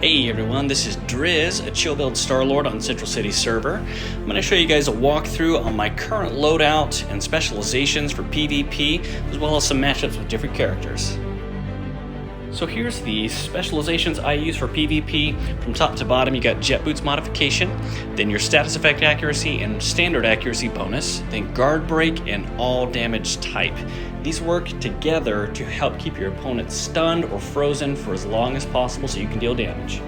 Hey everyone, this is Driz, a chill build Starlord on Central City server. I'm going to show you guys a walkthrough on my current loadout and specializations for PvP, as well as some matchups with different characters. So here's the specializations I use for PvP. From top to bottom, you got Jet Boots modification, then your status effect accuracy and standard accuracy bonus, then guard break and all damage type. These work together to help keep your opponent stunned or frozen for as long as possible so you can deal damage.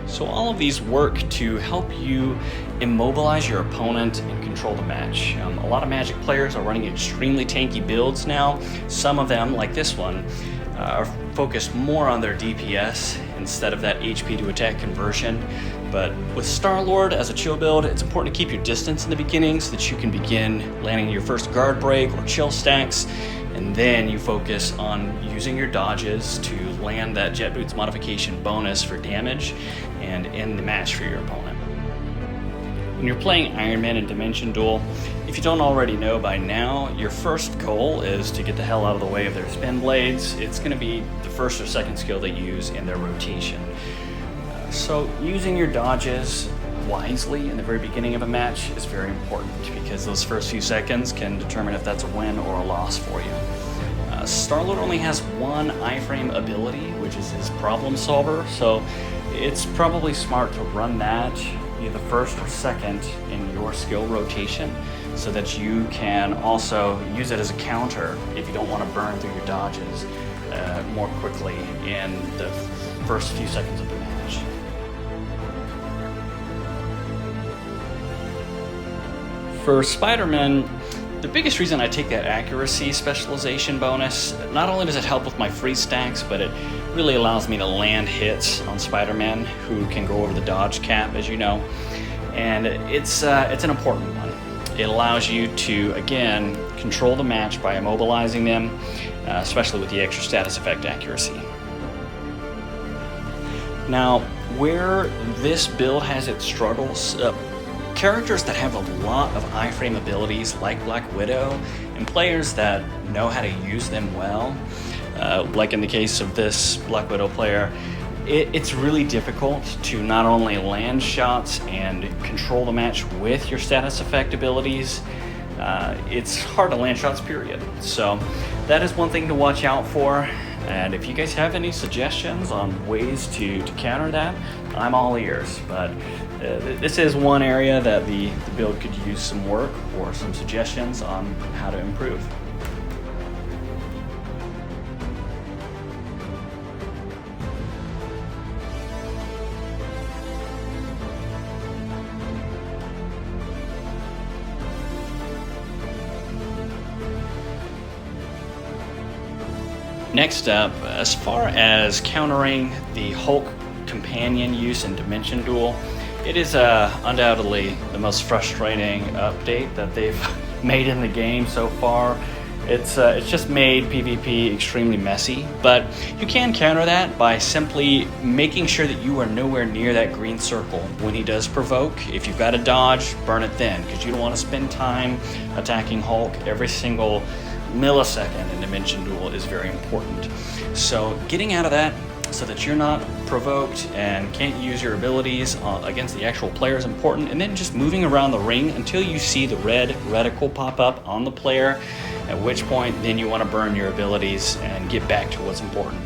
So all of these work to help you immobilize your opponent and control the match. A lot of Magic players are running extremely tanky builds now. Some of them, like this one, are focused more on their DPS instead of that HP to attack conversion. But with Starlord as a chill build, it's important to keep your distance in the beginning so that you can begin landing your first guard break or chill stacks, and then you focus on using your dodges to land that Jet Boots modification bonus for damage and end the match for your opponent. When you're playing Iron Man and Dimension Duel, if you don't already know by now, your first goal is to get the hell out of the way of their spin blades. It's going to be the first or second skill they use in their rotation. So using your dodges wisely in the very beginning of a match is very important because those first few seconds can determine if that's a win or a loss for you. Starlord only has one iframe ability, which is his problem solver, so it's probably smart to run that either first or second in your skill rotation so that you can also use it as a counter if you don't want to burn through your dodges more quickly in the first few seconds of the match. For Spider-Man, the biggest reason I take that accuracy specialization bonus, not only does it help with my free stacks, but it really allows me to land hits on Spider-Man who can go over the dodge cap, as you know. And it's an important one. It allows you to, again, control the match by immobilizing them, especially with the extra status effect accuracy. Now, where this build has its struggles, characters that have a lot of iframe abilities like Black Widow and players that know how to use them well, like in the case of this Black Widow player, it's really difficult to not only land shots and control the match with your status effect abilities, it's hard to land shots, period. So that is one thing to watch out for. And if you guys have any suggestions on ways to counter that, I'm all ears. But this is one area that the build could use some work or some suggestions on how to improve. Next up, as far as countering the Hulk companion use in Dimension Duel, it is undoubtedly the most frustrating update that they've made in the game so far. It's just made PvP extremely messy, but you can counter that by simply making sure that you are nowhere near that green circle when he does provoke. If you've got a dodge, burn it then, because you don't want to spend time attacking Hulk. Every single millisecond in Dimension Duel is very important. So getting out of that so that you're not provoked and can't use your abilities against the actual player is important, and then just moving around the ring until you see the red reticle pop up on the player, at which point then you want to burn your abilities and get back to what's important.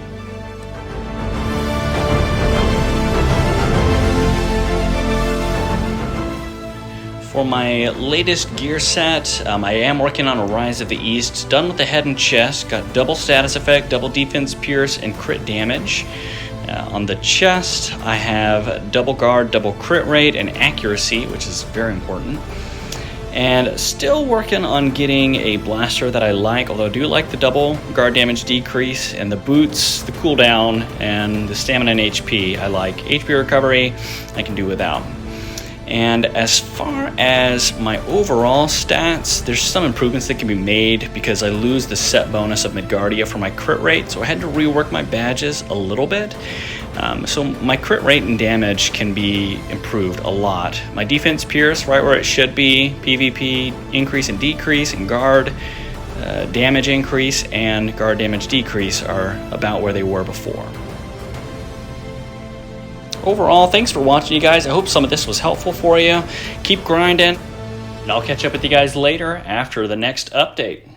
For my latest gear set, I am working on a Rise of the East, done with the head and chest, got double status effect, double defense, pierce, and crit damage. On the chest, I have double guard, double crit rate, and accuracy, which is very important. And still working on getting a blaster that I like, although I do like the double guard damage decrease, and the boots, the cooldown, and the stamina and HP. I like HP recovery, I can do without. And as far as my overall stats, there's some improvements that can be made because I lose the set bonus of Midgardia for my crit rate, so I had to rework my badges a little bit. So my crit rate and damage can be improved a lot. My defense pierce, right where it should be, PvP increase and decrease, and guard damage increase and guard damage decrease are about where they were before. Overall, thanks for watching, you guys. I hope some of this was helpful for you. Keep grinding, and I'll catch up with you guys later after the next update.